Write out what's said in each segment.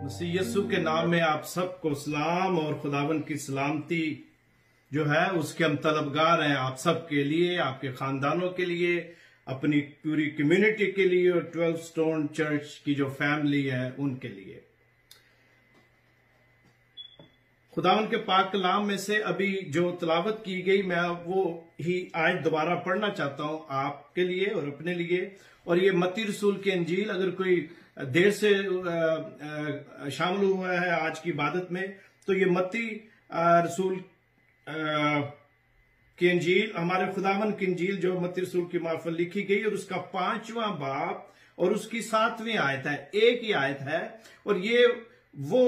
मसीह यीशु के नाम में आप सबको सलाम और खुदावन की सलामती जो है उसके हम तलबगार हैं। आप सबके लिए, आपके खानदानों के लिए, अपनी पूरी कम्युनिटी के लिए और 12 स्टोन चर्च की जो फैमिली है उनके लिए। खुदावन के पाक कलाम में से अभी जो तलावत की गई मैं वो ही आज दोबारा पढ़ना चाहता हूं आपके लिए और अपने लिए। और ये मत्ती रसूल की इंजील, अगर कोई देर से शामिल हुआ है आज की इबादत में, तो ये मत्ती रसूल की इंजील, हमारे खुदावन की इंजील जो मत्ती रसूल की मार्फत लिखी गई और उसका 5वां बाब और उसकी 7वीं आयत है, एक ही आयत है। और ये वो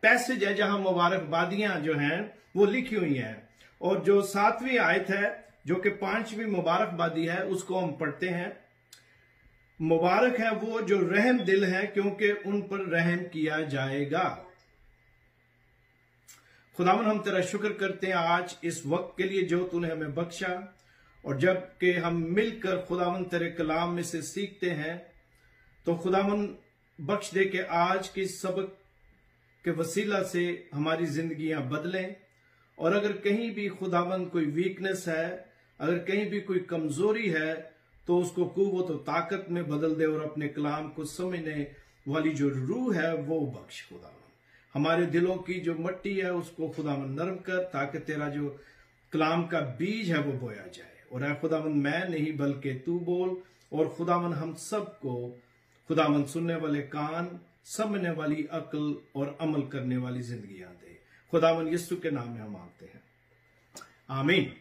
पैसेज है जहां मुबारकबादियां जो हैं वो लिखी हुई हैं। और जो 7वीं आयत है जो कि 5वीं मुबारकबादी है उसको हम पढ़ते हैं। मुबारक है वो जो रहम दिल है क्योंकि उन पर रहम किया जाएगा। खुदावन हम तेरा शुक्र करते हैं आज इस वक्त के लिए जो तूने हमें बख्शा, और जब के हम मिलकर खुदावन तेरे कलाम में से सीखते हैं तो खुदावन बख्श दे के आज के सबक के वसीला से हमारी जिंदगियां बदलें। और अगर कहीं भी खुदावन कोई वीकनेस है, अगर कहीं भी कोई कमजोरी है, तो उसको कुव्वत और ताकत में बदल दे और अपने कलाम को समझने वाली जो रूह है वो बख्श खुदावन। हमारे दिलों की जो मट्टी है उसको खुदावन नरम कर, ताकि तेरा जो कलाम का बीज है वो बोया जाए। और ऐ खुदावन मैं नहीं बल्कि तू बोल, और खुदावन हम सबको खुदावन सुनने वाले कान, समझने वाली अक्ल और अमल करने वाली जिंदगियां दे। खुदावन यीशु के नाम में हम मांगते हैं, आमीन।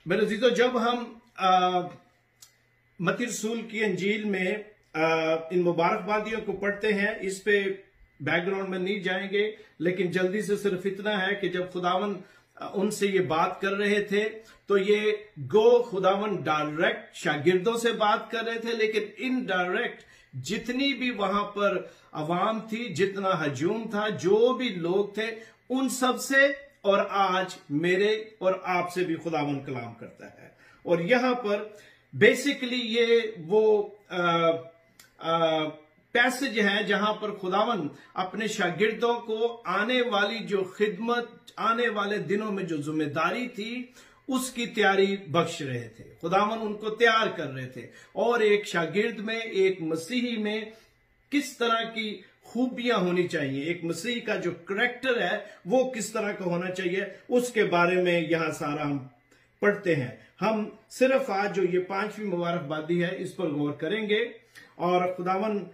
मेरे अजीजों, जब हम मत्ती रसूल की अंजील में इन मुबारकबादियों को पढ़ते हैं, इस पे बैकग्राउंड में नहीं जाएंगे, लेकिन जल्दी से सिर्फ इतना है कि जब खुदावन उनसे ये बात कर रहे थे तो ये खुदावन डायरेक्ट शागिर्दों से बात कर रहे थे, लेकिन इनडायरेक्ट जितनी भी वहां पर अवाम थी, जितना हजूम था, जो भी लोग थे, उन सब से और आज मेरे और आपसे भी खुदावन कलाम करता है। और यहां पर बेसिकली ये वो पैसेज है जहां पर खुदावन अपने शागिर्दों को आने वाली जो खिदमत, आने वाले दिनों में जो जिम्मेदारी थी उसकी तैयारी बख्श रहे थे। खुदावन उनको तैयार कर रहे थे, और एक शागिर्द में, एक मसीही में किस तरह की खूबियां होनी चाहिए, एक मसीही का जो करैक्टर है वो किस तरह का होना चाहिए, उसके बारे में यहां सारा हम पढ़ते हैं। हम सिर्फ आज जो ये 5वीं मुबारकबादी है इस पर गौर करेंगे। और खुदावन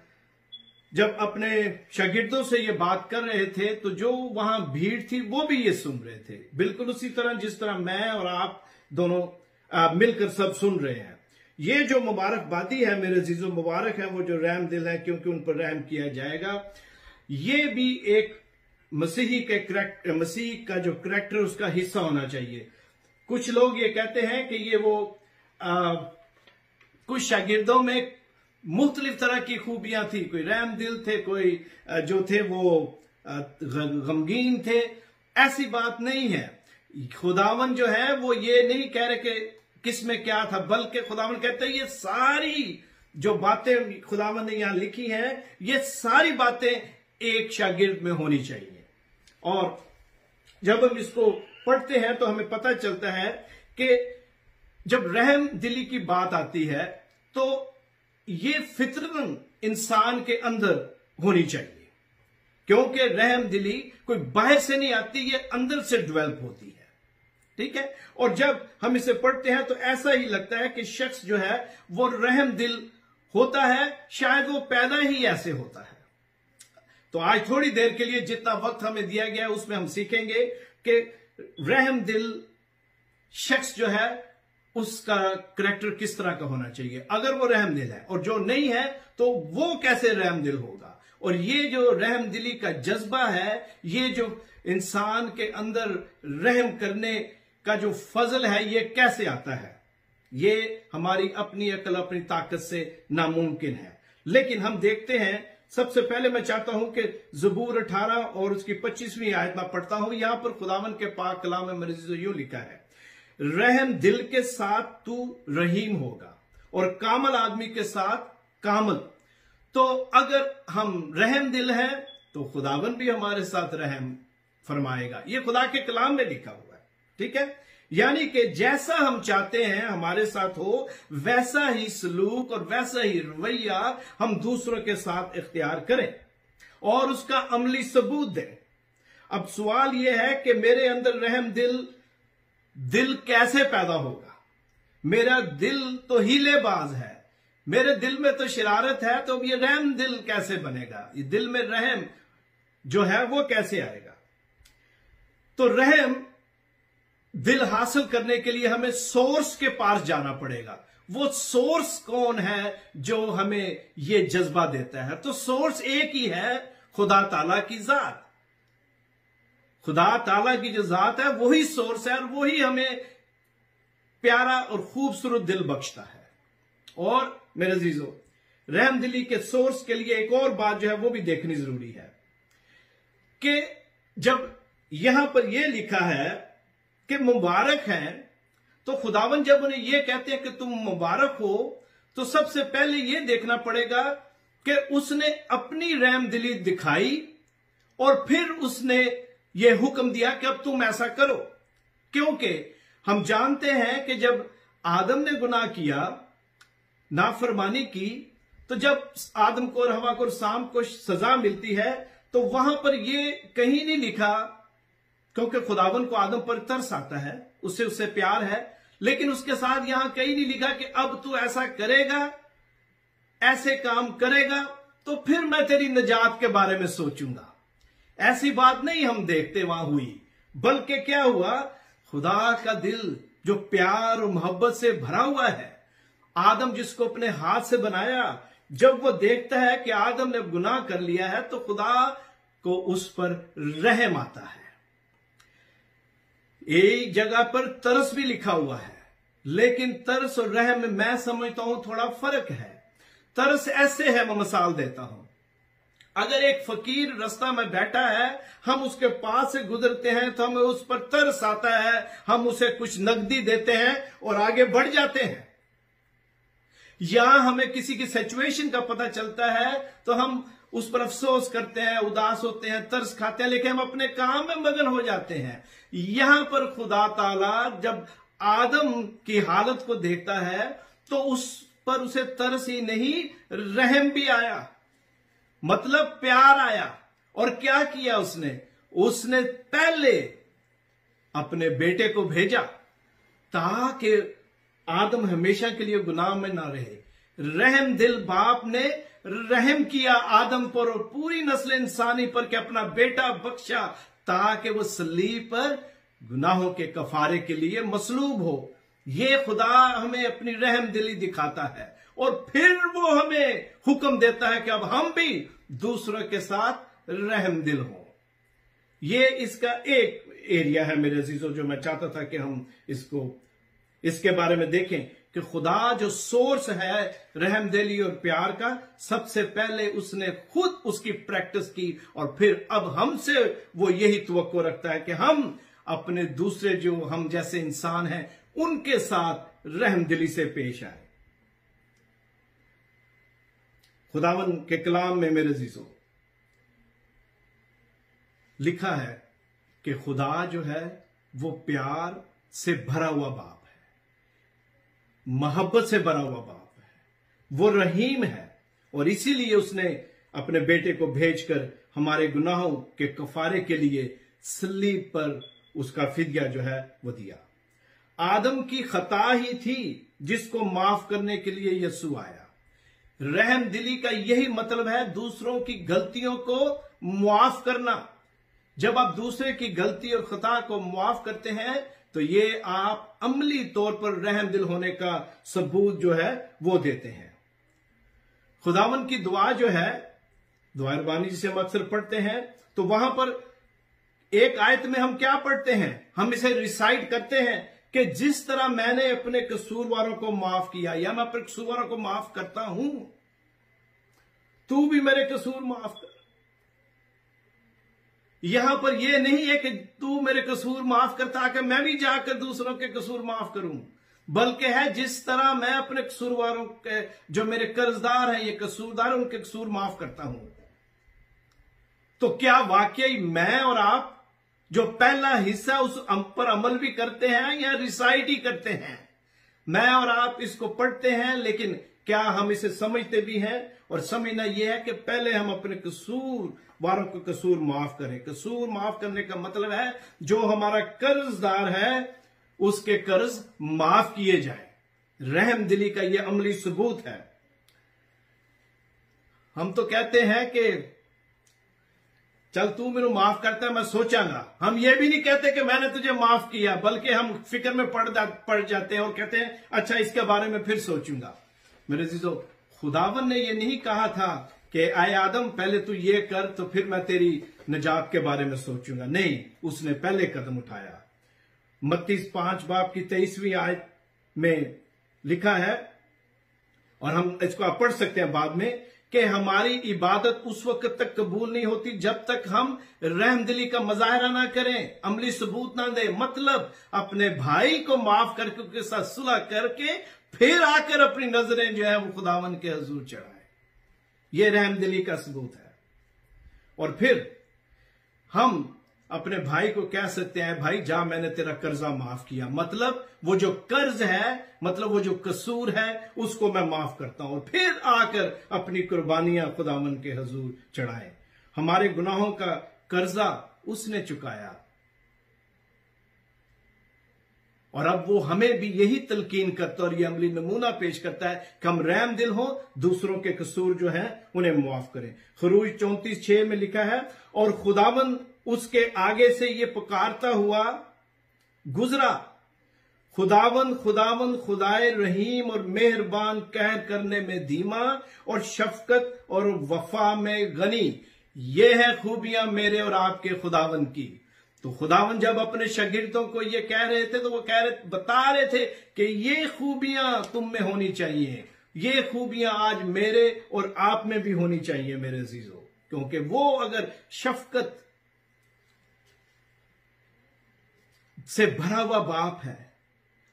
जब अपने शागिर्दों से ये बात कर रहे थे तो जो वहां भीड़ थी वो भी ये सुन रहे थे, बिल्कुल उसी तरह जिस तरह मैं और आप दोनों मिलकर सब सुन रहे हैं। ये जो मुबारकबादी है मेरे अजीजों, मुबारक है वो जो रहम दिल है क्योंकि उन पर रहम किया जाएगा। ये भी एक मसीह का जो करैक्टर उसका हिस्सा होना चाहिए। कुछ लोग ये कहते हैं कि ये वो कुछ शागिर्दों में मुख्तलिफ तरह की खूबियां थी, कोई रहम दिल थे, कोई जो थे वो गमगीन थे। ऐसी बात नहीं है। खुदावन जो है वो ये नहीं कह रहे कि किसमें क्या था, बल्कि खुदावन कहते हैं ये सारी जो बातें खुदावन ने यहां लिखी हैं, ये सारी बातें एक शागिर्द में होनी चाहिए। और जब हम इसको पढ़ते हैं तो हमें पता चलता है कि जब रहम दिली की बात आती है तो ये फितरतन इंसान के अंदर होनी चाहिए, क्योंकि रहम दिली कोई बाहर से नहीं आती, ये अंदर से डेवलप होती है। ठीक है। और जब हम इसे पढ़ते हैं तो ऐसा ही लगता है कि शख्स जो है वो रहम दिल होता है, शायद वो पैदा ही ऐसे होता है। तो आज थोड़ी देर के लिए जितना वक्त हमें दिया गया है उसमें हम सीखेंगे कि रहम दिल शख्स जो है उसका करैक्टर किस तरह का होना चाहिए, अगर वो रहम दिल है, और जो नहीं है तो वो कैसे रहम दिल होगा। और ये जो रहम दिली का जज्बा है, ये जो इंसान के अंदर रहम करने का जो फजल है, ये कैसे आता है, ये हमारी अपनी अकल, अपनी ताकत से नामुमकिन है। लेकिन हम देखते हैं, सबसे पहले मैं चाहता हूं कि ज़बूर 18 और उसकी 25वीं आयत में पढ़ता हूं। यहां पर खुदावन के पाक कलाम में मेरे यूं लिखा है, रहम दिल के साथ तू रहीम होगा और कामल आदमी के साथ कामल, तो अगर हम रहम दिल हैं तो खुदावन भी हमारे साथ रहम फरमाएगा। ये खुदा के कलाम में लिखा हुआ है, ठीक है। यानी कि जैसा हम चाहते हैं हमारे साथ हो, वैसा ही सलूक और वैसा ही रवैया हम दूसरों के साथ इख्तियार करें और उसका अमली सबूत दें। अब सवाल यह है कि मेरे अंदर रहम दिल कैसे पैदा होगा? मेरा दिल तो हीलेबाज है, मेरे दिल में तो शरारत है, तो ये रहम दिल कैसे बनेगा? ये दिल में रहम जो है वो कैसे आएगा? तो रहम दिल हासिल करने के लिए हमें सोर्स के पास जाना पड़ेगा। वो सोर्स कौन है जो हमें ये जज्बा देता है? तो सोर्स एक ही है, खुदा ताला की जात। खुदा ताला की जो जात है वही सोर्स है और वही हमें प्यारा और खूबसूरत दिल बख्शता है। और मेरे अजीजों, रहम दिली के सोर्स के लिए एक और बात जो है वो भी देखनी जरूरी है कि जब यहां पर यह लिखा है कि मुबारक हैं, तो खुदावन जब उन्हें यह कहते हैं कि तुम मुबारक हो, तो सबसे पहले यह देखना पड़ेगा कि उसने अपनी रहम दिली दिखाई और फिर उसने यह हुक्म दिया कि अब तुम ऐसा करो। क्योंकि हम जानते हैं कि जब आदम ने गुनाह किया, नाफरमानी की, तो जब आदम को और हवा को और शाम को सजा मिलती है, तो वहां पर यह कहीं नहीं लिखा, क्योंकि खुदावन को आदम पर तरस आता है, उससे प्यार है, लेकिन उसके साथ यहां कहीं नहीं लिखा कि अब तू ऐसा करेगा, ऐसे काम करेगा तो फिर मैं तेरी निजात के बारे में सोचूंगा। ऐसी बात नहीं हम देखते वहां हुई, बल्कि क्या हुआ, खुदा का दिल जो प्यार और मोहब्बत से भरा हुआ है, आदम जिसको अपने हाथ से बनाया, जब वो देखता है कि आदम ने गुनाह कर लिया है, तो खुदा को उस पर रहम आता है। एक जगह पर तरस भी लिखा हुआ है, लेकिन तरस और रहम में मैं समझता हूं थोड़ा फर्क है। तरस ऐसे है, मैं मिसाल देता हूं, अगर एक फकीर रास्ता में बैठा है, हम उसके पास से गुजरते हैं तो हमें उस पर तरस आता है, हम उसे कुछ नकदी देते हैं और आगे बढ़ जाते हैं। या हमें किसी की सिचुएशन का पता चलता है तो हम उस पर अफसोस करते हैं, उदास होते हैं, तरस खाते हैं, लेकिन हम अपने काम में मगन हो जाते हैं। यहां पर खुदा ताला जब आदम की हालत को देखता है तो उस पर उसे तरस ही नहीं, रहम भी आया, मतलब प्यार आया। और क्या किया उसने पहले अपने बेटे को भेजा ताकि आदम हमेशा के लिए गुनाह में ना रहे। रहम दिल बाप ने रहम किया आदम पर और पूरी नस्ल इंसानी पर कि अपना बेटा बख्शा ताकि वो सलीब पर गुनाहों के कफारे के लिए मसलूब हो। ये खुदा हमें अपनी रहम दिली दिखाता है और फिर वो हमें हुक्म देता है कि अब हम भी दूसरों के साथ रहम दिल हो। ये इसका एक एरिया है मेरे अजीजों, जो मैं चाहता था कि हम इसके बारे में देखें कि खुदा जो सोर्स है रहम दिली और प्यार का, सबसे पहले उसने खुद उसकी प्रैक्टिस की और फिर अब हमसे वो यही तवक्को रखता है कि हम अपने दूसरे जो हम जैसे इंसान हैं उनके साथ रहम दिली से पेश आए। खुदावन के कलाम में मेरे अजीजों लिखा है कि खुदा जो है वो प्यार से भरा हुआ बाप है, मोहब्बत से भरा हुआ बाप है, वो रहीम है और इसीलिए उसने अपने बेटे को भेजकर हमारे गुनाहों के कफारे के लिए सलीब पर उसका फिदिया जो है वो दिया। आदम की खता ही थी जिसको माफ करने के लिए यीशु आया। रहम दिली का यही मतलब है, दूसरों की गलतियों को मुआफ करना। जब आप दूसरे की गलती और खता को मुआफ करते हैं तो ये आप अमली तौर पर रहम दिल होने का सबूत जो है वो देते हैं। खुदावन की दुआ जो है, दुआ रबानी जिसे हम अक्सर पढ़ते हैं, तो वहां पर एक आयत में हम क्या पढ़ते हैं, हम इसे रिसाइट करते हैं कि जिस तरह मैंने अपने कसूरवारों को माफ किया या मैं अपने कसूरवारों को माफ करता हूं, तू भी मेरे कसूर माफ कर। यहां पर यह नहीं है कि तू मेरे कसूर माफ कर ताकि मैं भी जाकर दूसरों के कसूर माफ करूं। बल्कि है जिस तरह मैं अपने कसूरवारों के, जो मेरे कर्जदार हैं, ये कसूरदार, उनके कसूर माफ करता हूं। तो क्या वाकई मैं और आप जो पहला हिस्सा उस पर अमल भी करते हैं या रिसाइट ही करते हैं? मैं और आप इसको पढ़ते हैं, लेकिन क्या हम इसे समझते भी हैं? और समझना यह है कि पहले हम अपने कसूर वालों को कसूर माफ करें। कसूर माफ करने का मतलब है जो हमारा कर्जदार है उसके कर्ज माफ किए जाए। रहम दिली का यह अमली सबूत है। हम तो कहते हैं कि चल तू मेनू माफ करता है, मैं सोचांगा। हम ये भी नहीं कहते कि मैंने तुझे माफ किया, बल्कि हम फिक्र में पड़ जाते हैं और कहते हैं अच्छा इसके बारे में फिर सोचूंगा। मेरे अजीजों, खुदावन ने ये नहीं कहा था कि आए आदम पहले तू ये कर तो फिर मैं तेरी निजात के बारे में सोचूंगा। नहीं, उसने पहले कदम उठाया। मत्ती 5 बाब की 23वीं आयत में लिखा है, और हम इसको आप पढ़ सकते हैं बाद में, कि हमारी इबादत उस वक्त तक कबूल नहीं होती जब तक हम रहमदिली का मुजाहरा ना करें, अमली सबूत ना दें। मतलब अपने भाई को माफ करके उसके साथ सुलह करके फिर आकर अपनी नजरें जो है वो खुदावन के हजूर चढ़ाए। यह रहमदिली का सबूत है। और फिर हम अपने भाई को कह सकते हैं भाई जा, मैंने तेरा कर्जा माफ किया। मतलब वो जो कर्ज है, मतलब वो जो कसूर है, उसको मैं माफ करता हूं। और फिर आकर अपनी कुर्बानियां खुदावन के हजूर चढ़ाएं। हमारे गुनाहों का कर्जा उसने चुकाया, और अब वो हमें भी यही तलकीन करता और ये अमली नमूना पेश करता है कि हम रहम दिल हो, दूसरों के कसूर जो हैं उन्हें माफ करें। खरूज 34:6 में लिखा है, और खुदावन उसके आगे से ये पुकारता हुआ गुजरा, खुदावन खुदावन खुदाए रहीम और मेहरबान, कहर करने में धीमा और शफकत और वफा में गनी। ये है खूबियां मेरे और आपके खुदावन की। तो खुदावन जब अपने शागिर्दों को ये कह रहे थे तो वो बता रहे थे कि ये खूबियां तुम में होनी चाहिए, ये खूबियां आज मेरे और आप में भी होनी चाहिए मेरे अजीजों। क्योंकि वो अगर शफकत से भरा हुआ बाप है,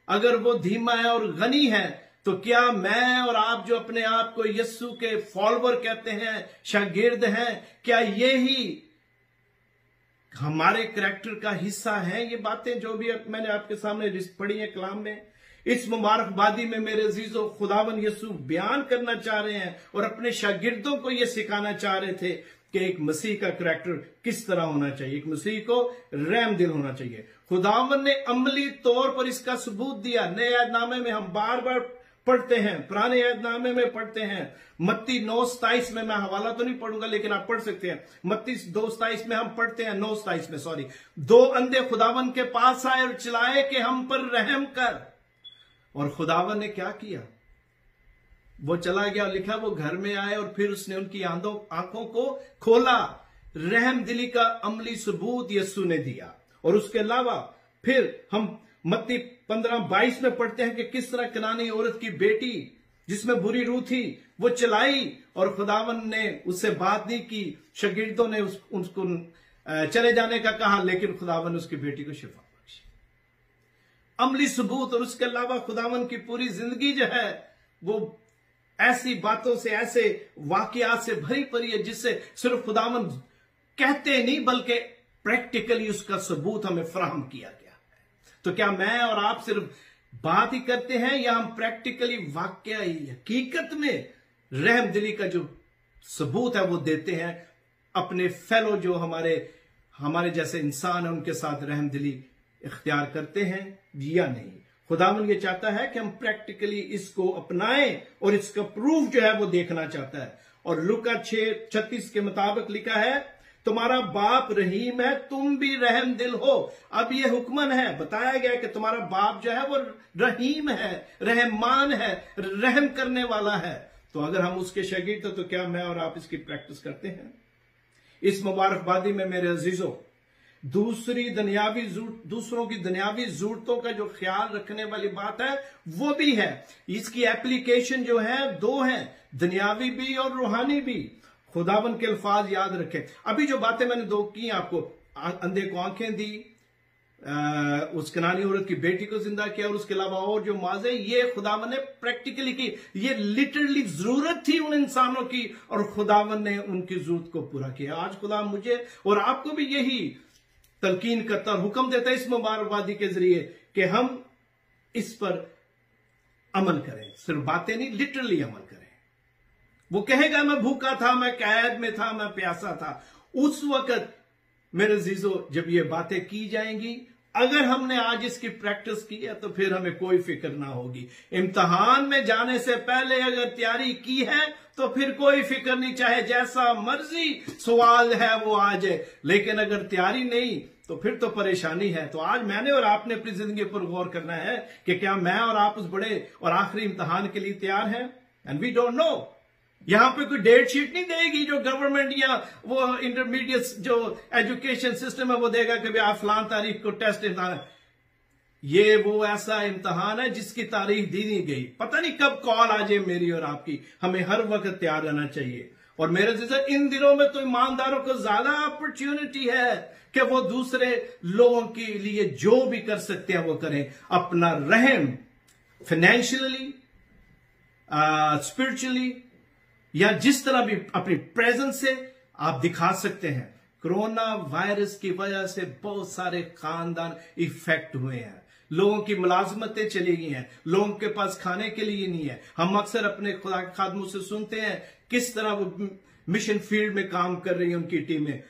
अगर वो धीमा है और गनी है, तो क्या मैं और आप जो अपने आप को यस्सु के फॉलोवर कहते हैं, शागिर्द हैं, क्या ये ही हमारे करैक्टर का हिस्सा है? ये बातें जो भी मैंने आपके सामने पढ़ी है कलाम में, इस मुबारकबादी में मेरे अजीजों खुदावन यस्सु बयान करना चाह रहे हैं और अपने शागिर्दों को यह सिखाना चाह रहे थे कि एक मसीह का करैक्टर किस तरह होना चाहिए, एक मसीह को रहम दिल होना चाहिए। खुदावन ने अमली तौर पर इसका सबूत दिया। नए ऐहदनामे में हम बार बार पढ़ते हैं, पुराने ऐहदनामे में पढ़ते हैं। मत्ती 9:27 में, मैं हवाला तो नहीं पढ़ूंगा लेकिन आप पढ़ सकते हैं। मत्ती 2:27 में हम पढ़ते हैं, 9:27 में सॉरी, 2 अंधे खुदावन के पास आए और चिल्लाए कि हम पर रहम कर। और खुदावन ने क्या किया? वो चला गया, लिखा वो घर में आए और फिर उसने उनकी आंखों को खोला। रहम दिली का अमली सबूत यस्सु ने दिया। और उसके अलावा फिर हम मत्ती 15:22 में पढ़ते हैं कि किस तरह कनानी औरत की बेटी जिसमें बुरी रूह थी वो चलाई और खुदावन ने उससे बात नहीं की। शागिर्दों ने उसको चले जाने का कहा, लेकिन खुदावन उसकी बेटी को शिफा बख्शी। अमली सबूत। और उसके अलावा खुदावन की पूरी जिंदगी जो है वो ऐसी बातों से, ऐसे वाकयात से भरी पड़ी है जिससे सिर्फ खुदावन कहते नहीं बल्कि प्रैक्टिकली उसका सबूत हमें फराहम किया गया है। तो क्या मैं और आप सिर्फ बात ही करते हैं या हम प्रैक्टिकली वाकई हकीकत में रहम दिली का जो सबूत है वो देते हैं? अपने फेलो जो हमारे जैसे इंसान है उनके साथ रहम दिली इख्तियार करते हैं या नहीं? खुदावन ये चाहता है कि हम प्रैक्टिकली इसको अपनाएं और इसका प्रूफ जो है वो देखना चाहता है। और लूका 6:36 के मुताबिक लिखा है, तुम्हारा बाप रहीम है, तुम भी रहम दिल हो। अब ये हुक्मन है, बताया गया कि तुम्हारा बाप जो है वो रहीम है, रहमान है, रहम करने वाला है। तो अगर हम उसके शागिर्द तो क्या मैं और आप इसकी प्रैक्टिस करते हैं? इस मुबारकबादी में मेरे अजीजों, दूसरों की दुनियावी जरूरतों का जो ख्याल रखने वाली बात है वो भी है। इसकी एप्लीकेशन जो है 2 है, दुनियावी भी और रूहानी भी। खुदावन के अल्फाज याद रखें। अभी जो बातें मैंने 2 की आपको, अंधे को आंखें दी, उस कनानी औरत की बेटी को जिंदा किया, और उसके अलावा और जो माजे ये खुदावन ने प्रैक्टिकली की, ये लिटरली जरूरत थी उन इंसानों की और खुदावन ने उनकी जरूरत को पूरा किया। आज खुदा मुझे और आपको भी यही तलकीन करता और हुक्म देता है इस मुबारकबादी के जरिए कि हम इस पर अमल करें, सिर्फ बातें नहीं, लिटरली अमल करें। वो कहेगा मैं भूखा था, मैं कैद में था, मैं प्यासा था। उस वक्त मेरे अजीजों जब ये बातें की जाएंगी, अगर हमने आज इसकी प्रैक्टिस की है तो फिर हमें कोई फिक्र ना होगी। इम्तिहान में जाने से पहले अगर तैयारी की है तो फिर कोई फिक्र नहीं, चाहे जैसा मर्जी सवाल है वो आ जाए। लेकिन अगर तैयारी नहीं तो फिर तो परेशानी है। तो आज मैंने और आपने अपनी जिंदगी पर गौर करना है कि क्या मैं और आप उस बड़े और आखिरी इम्तिहान के लिए तैयार हैं? And we don't know. यहां पे कोई डेट शीट नहीं देगी जो गवर्नमेंट या वो इंटरमीडिएट जो एजुकेशन सिस्टम है वो देगा कि आप फलान तारीख को टेस्ट इम्तिहान। ये वो ऐसा इम्तिहान है जिसकी तारीख दी नहीं गई, पता नहीं कब कॉल आ जाए मेरी और आपकी। हमें हर वक्त तैयार रहना चाहिए। और मेरे जैसे इन दिनों में तो ईमानदारों को ज्यादा अपॉर्चुनिटी है कि वो दूसरे लोगों के लिए जो भी कर सकते हैं वो करें। अपना रहम फाइनेंशियली, स्पिरिचुअली या जिस तरह भी अपनी प्रेजेंस से आप दिखा सकते हैं। कोरोना वायरस की वजह से बहुत सारे खानदान इफेक्ट हुए हैं, लोगों की मुलाजमतें चली गई हैं, लोगों के पास खाने के लिए नहीं है। हम अक्सर अपने खुदा के खादमों से सुनते हैं किस तरह वो मिशन फील्ड में काम कर रही है उनकी टीमें।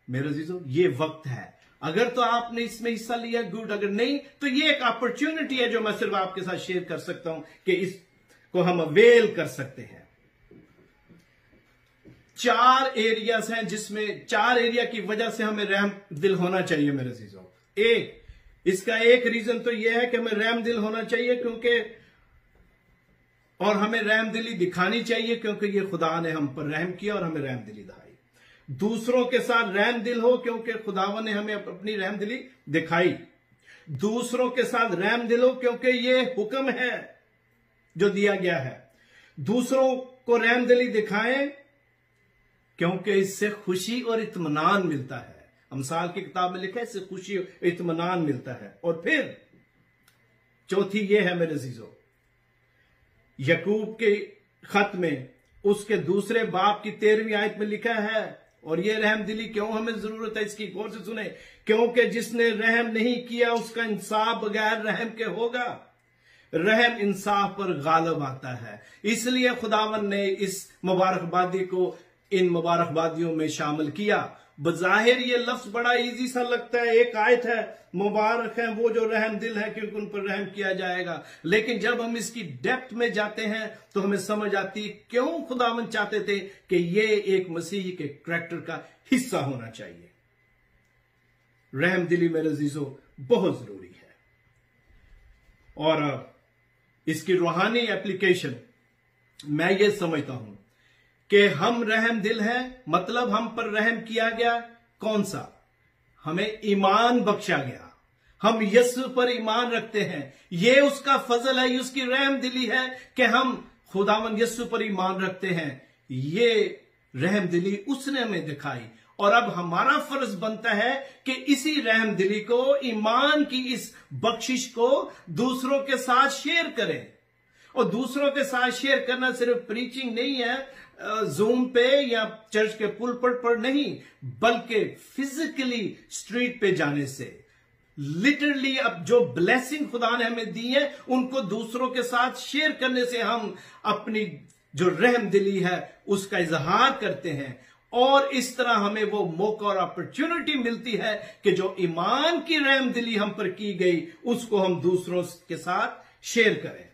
मेरे अजीजों ये वक्त है, अगर तो आपने इसमें हिस्सा लिया गुड, अगर नहीं तो ये एक अपॉर्चुनिटी है जो मैं सिर्फ आपके साथ शेयर कर सकता हूं कि इसको हम अवेल कर सकते हैं। 4 एरियाज हैं जिसमें 4 एरिया की वजह से हमें रहम दिल होना चाहिए मेरे अजीजों। इसका एक रीजन तो यह है कि हमें रहम दिल होना चाहिए क्योंकि, और हमें रहम दिली दिखानी चाहिए क्योंकि ये खुदा ने हम पर रहम किया और हमें रहम दिली दिखाई। दूसरों के साथ रहम दिल हो क्योंकि खुदावन ने हमें अपनी रहम दिली दिखाई। दूसरों के साथ रहम दिल हो क्योंकि ये हुक्म है जो दिया गया है। दूसरों को रहम दिली दिखाएं क्योंकि इससे खुशी और इत्मीनान मिलता है। अमसाल की किताब में लिखा है इससे खुशी और इत्मीनान मिलता है। और फिर चौथी ये है मेरे अजीजों, यकूब के खत में उसके दूसरे बाब की 13वीं आयत में लिखा है, और ये रहम दिली क्यों हमें जरूरत है इसकी गौर से सुने, क्योंकि जिसने रहम नहीं किया उसका इंसाफ बगैर रहम के होगा। रहम इंसाफ पर गालिब आता है, इसलिए खुदावन ने इस मुबारकबादी को इन मुबारकबादियों में शामिल किया। बजाहिर ये लफ्ज बड़ा इजी सा लगता है, एक आयत है, मुबारक है वो जो रहम दिल है क्योंकि उन पर रहम किया जाएगा। लेकिन जब हम इसकी डेप्थ में जाते हैं तो हमें समझ आती है क्यों खुदावन चाहते थे कि ये एक मसीही के करैक्टर का हिस्सा होना चाहिए। रहम दिली मेरे अजीजों बहुत जरूरी है। और इसकी रूहानी एप्लीकेशन मैं ये समझता हूं कि हम रहम दिल हैं, मतलब हम पर रहम किया गया। कौन सा? हमें ईमान बख्शा गया, हम यीशु पर ईमान रखते हैं। ये उसका फजल है, ये उसकी रहम दिली है कि हम खुदावन यीशु पर ईमान रखते हैं। ये रहम दिली उसने हमें दिखाई, और अब हमारा फर्ज बनता है कि इसी रहम दिली को, ईमान की इस बख्शिश को दूसरों के साथ शेयर करें। और दूसरों के साथ शेयर करना सिर्फ प्रीचिंग नहीं है, जूम पे या चर्च के पुलपट पर नहीं, बल्कि फिजिकली स्ट्रीट पे जाने से। लिटरली अब जो ब्लेसिंग खुदा ने हमें दी है उनको दूसरों के साथ शेयर करने से हम अपनी जो रहम दिली है उसका इजहार करते हैं। और इस तरह हमें वो मौका और अपॉर्चुनिटी मिलती है कि जो ईमान की रहम दिली हम पर की गई उसको हम दूसरों के साथ शेयर करें।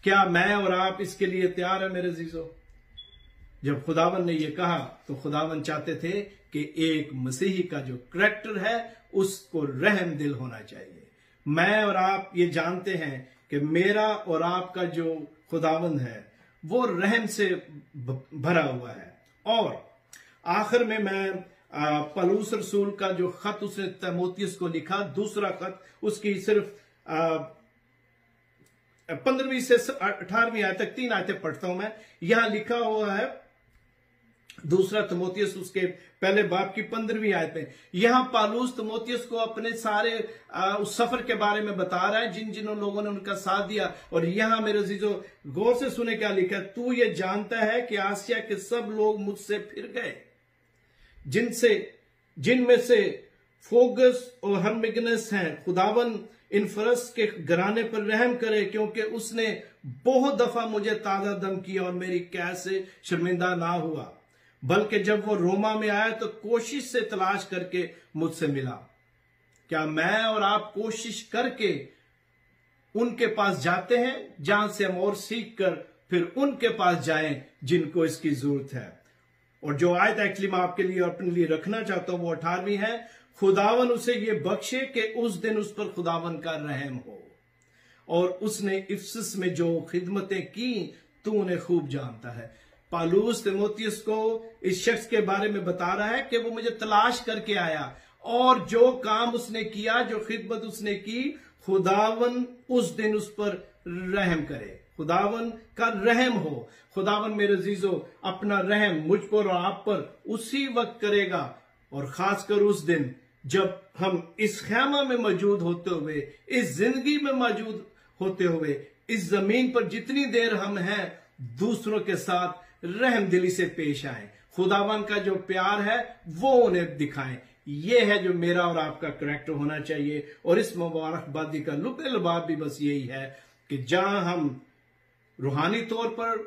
क्या मैं और आप इसके लिए तैयार है मेरे अजीजों? जब खुदावन ने यह कहा तो खुदावन चाहते थे कि एक मसीही का जो करैक्टर है उसको रहम दिल होना चाहिए। मैं और आप ये जानते हैं कि मेरा और आपका जो खुदावन है वो रहम से भरा हुआ है। और आखिर में मैं पौलुस रसूल का जो खत उसने तीमुथियुस को लिखा, दूसरा खत, उसकी सिर्फ 15वीं से 18वीं आयत तक 3 आयतें पढ़ता हूं मैं। यहां लिखा हुआ है, दूसरा तिमोथियस उसके पहले बाब की 15वीं आयत में यहां पालूस तिमोथियस को अपने सारे उस सफर के बारे में बता रहा है जिन जिन लोगों ने उनका साथ दिया। और यहां मेरे अजीजों गौर से सुने क्या लिखा है, तू ये जानता है कि आसिया के सब लोग मुझसे फिर गए, जिनमें से फोगस और हर्मिगनस हैं। खुदावन इन फरस के घराने पर रहम करे, क्योंकि उसने बहुत दफा मुझे ताजा दम किया और मेरी कैद से शर्मिंदा ना हुआ, बल्कि जब वो रोमा में आया तो कोशिश से तलाश करके मुझसे मिला। क्या मैं और आप कोशिश करके उनके पास जाते हैं जहां से हम और सीख कर फिर उनके पास जाएं जिनको इसकी जरूरत है? और जो आयत एक्चुअली मैं आपके लिए अपने लिए रखना चाहता हूं वो 18वीं है, खुदावन उसे ये बख्शे कि उस दिन उस पर खुदावन का रहम हो, और उसने इफिसस में जो खिदमतें की तू उन्हें खूब जानता है। पालूस तिमोथियस को इस शख्स के बारे में बता रहा है कि वो मुझे तलाश करके आया, और जो काम उसने किया, जो खिदमत उसने की, खुदावन उस दिन उस पर रहम करे, खुदावन का रहम हो। खुदावन मेरे अजीजों अपना रहम मुझ पर और आप पर उसी वक्त करेगा, और खासकर उस दिन जब हम इस खैमा में मौजूद होते हुए, इस जिंदगी में मौजूद होते हुए, इस जमीन पर जितनी देर हम हैं दूसरों के साथ रहम दिली से पेश आए, खुदावन का जो प्यार है वो उन्हें दिखाएं। ये है जो मेरा और आपका करैक्टर होना चाहिए। और इस मुबारकबादी का लुब्बे लबाब भी बस यही है कि जहां हम रूहानी तौर पर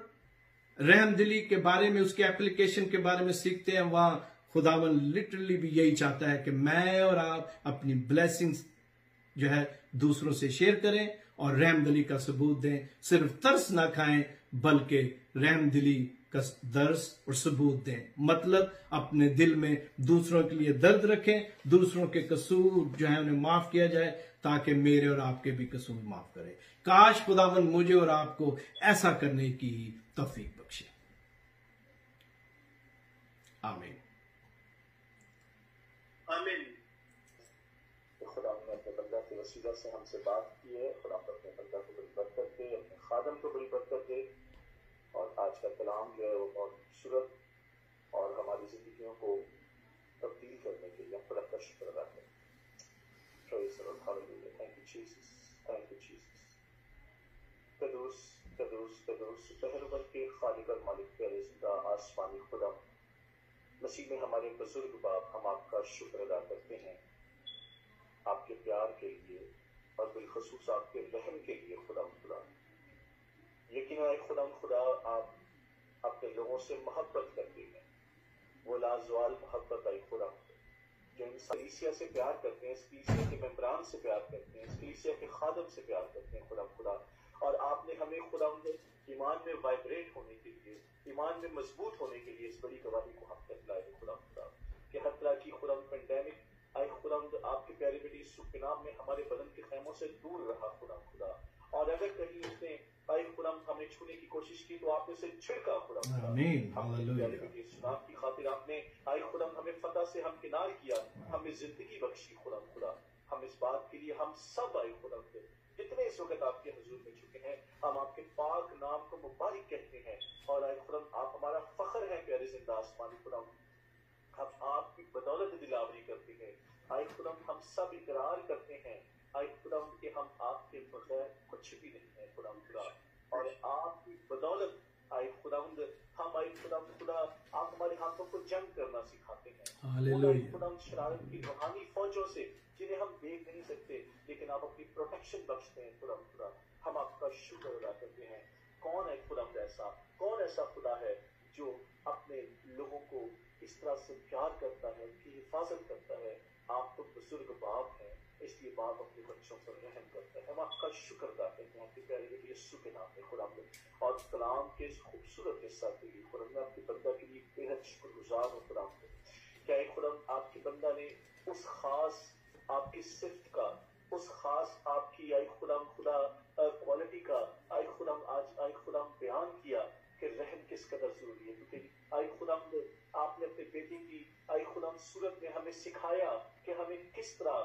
रहम दिली के बारे में, उसके एप्लीकेशन के बारे में सीखते हैं, वहां खुदावन लिटरली भी यही चाहता है कि मैं और आप अपनी ब्लेसिंग्स जो है दूसरों से शेयर करें और रहम दिली का सबूत दें। सिर्फ तरस ना खाएं बल्कि रहम दिली का दर्स और सबूत दें। मतलब अपने दिल में दूसरों के लिए दर्द रखें, दूसरों के कसूर जो है उन्हें माफ किया जाए, ताकि मेरे और आपके भी कसूर माफ करे। काश खुदावन मुझे और आपको ऐसा करने की तौफीक बख्शे। आमीन। आमीन। खुदा ने अपने बंदा के वसीला से हमसे बात की है। खुदा अपने बंदा को बड़ी बरकत दे, अपने खादम को बड़ी बरकत दे। और आज का कलाम जो है वो बहुत खूबसूरत और हमारी जिंदगियों को तब्दील करने के लिए खुदा का शुक्र अदा करें। Praise the Lord. Hallelujah. Thank you, Jesus. Thank you, Jesus. कदूस कदूस कदूस पहलवर के खालिक और मालिक प्यारे जिंदा आसमानी खुदा, मसीह में हमारे बुजुर्ग बाप, हम आपका शुक्र अदा करते हैं आपके प्यार के लिए और बिलखसूस आपके रहम के लिए। खुदा यकीन है खुदा आप अपने लोगों से मोहब्बत करते हैं, वो लाजवाल मोहब्बत आई खुदा जो इन कलीसिया से प्यार करते हैं, इस कलीसिया के मेंबरान से प्यार करते हैं, इस कलीसिया के खादम से प्यार करते हैं खुदा। और आपने हमें खुदा ईमान में वाइब्रेट होने के लिए, ईमान में मजबूत होने के लिए इस बड़ी गवाही को हम तक लाए खुदा कि हर तरह की खुदा पेंडेमिक आए खुदा आपके प्यारे बेटी यीशु के नाम में हमारे बदन के खैमों से दूर रहा खुदा। और अगर कहीं उसने आए खुदा हमें छूने की कोशिश की तो आपने उसे छिड़का खुदा। आमीन। हालेलुया। सुनाम की खातिर आपने आए खुदा हमें फतह से हमकिनार किया, हमें जिंदगी बख्शी खुदा। हम इस बात के लिए हम सब आए खुदा जितने इस वक्त आपके हुजूर में चुके हैं, हम आपके पाक नाम को मुबारक कहते हैं। और आए खुदा आप हमारा फख्र है प्यारे जिंदा आसमानी खुदा, हम आपकी बदौलत दिलावरी करते हैं। आए खुदा हम सब इकरार करते हैं आए खुदा कि हम आपके बगैर कुछ भी नहीं है खुदा। और आपकी बदौलत आए खुदा हम आए खुदा आप हमारे हाथों को जंग करना सिखाते हैं। हालेलुया। खुदा शरारत की रूहानी फौजों से जिन्हें हम देख नहीं सकते, लेकिन आप अपनी प्रोटेक्शन बख्शते हैं खुदा। हम आपका शुक्र अदा करते हैं। कौन है खुदा ऐसा, कौन ऐसा खुदा है जो अपने लोगों को इस तरह से प्यार करता है, उनकी हिफाजत करता है। आप तो बुजुर्ग बाप हैं, इसलिए बाप अपने बच्चों पर रहम करता है। हम आपका शुक्र अदा करते हैं आपके प्यारे बेटे यीशु के नाम में खुदा। और कलाम के इस खूबसूरत हिस्सा के लिए खुदा मैं आपके बंदा के लिए बेहद शुक्रगुजार हूँ खुदा। क्या एक खुदा आपके बंदा ने उस खास आपकी सिफ्त का, उस खास आपकी आई खुदा क्वालिटी का आई खुदा आज आई खुदा बयान किया कि रहम किस कदर जरूरी है। क्योंकि आई खुदा आपने अपने बेटे की आई खुदा सूरत में हमें सिखाया कि हमें किस तरह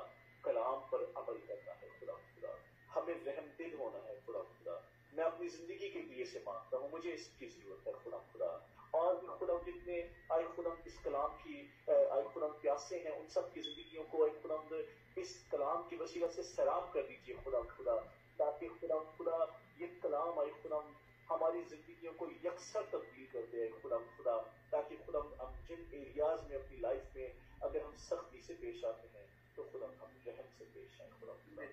कलाम पर अमल करना है खुदा। हमें रहम दिल होना है खुदा। मैं अपनी जिंदगी के लिए से मांगता हूँ, मुझे इसकी जरूरत है खुदा। और भी खुदा जितने आई प्यासे हैं उन सब की जिंदगियों को एक खुदा इस कलाम की वसीला से सैराब कर दीजिए खुदा, ताकि खुदा ये कलाम आए खुदा हमारी जिंदगियों को यकसर तब्दील कर दे खुदा, ताकि खुदा हम जिन एरियाज में अपनी लाइफ में अगर हम सख्ती से पेश आते हैं तो खुदा हम रहम से पेश आए खुदा। मैं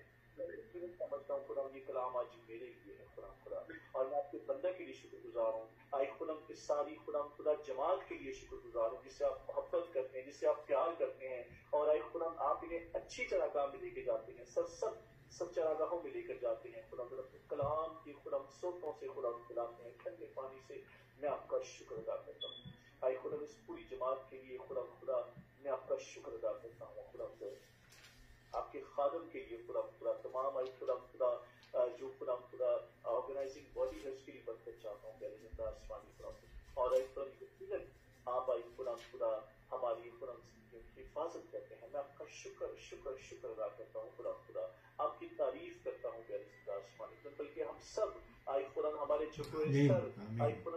समझता हूँ खुदा ये कलाम आज मेरे लिए है खुदा, और मैं आपके बंदा के लिए शुक्रगुजार हूँ। आए खुदा इस सारी खुदा जमात के लिए शुक्रगुजार हूँ जिससे आप मोहब्बत करते हैं, जिससे आप प्यार करते हैं, और आए खुदा आप इन्हें अच्छी चरागाह में लेके जाते हैं, सब चरागाहों में लेकर जाते हैं खुदा। कलाम की खुदा सोतों से खुदा खिलाते हैं, ठंडे पानी से। मैं आपका शुक्र अदा करता हूँ। आए खुदा इस पूरी जमात के लिए खुदा मैं आपका शुक्र अदा करता हूँ खुदा, आपके खादम के लिए खुदा तमाम आई खुदा जो खुदा ऑर्गेनाइजिंग बॉडी है उसके लिए बरकत चाहता हूँ पहले जिंदा आसमानी खुदा। और आई खुदा आप आई खुदा हमारी खुदा हिफाजत करते हैं। मैं आपका शुक्र अदा करता हूँ खुदा, आपकी तारीफ करता हूँ प्यारे जिंदा आसमानी, बल्कि हम सब आई खुदा हमारे झुके सर आई खुदा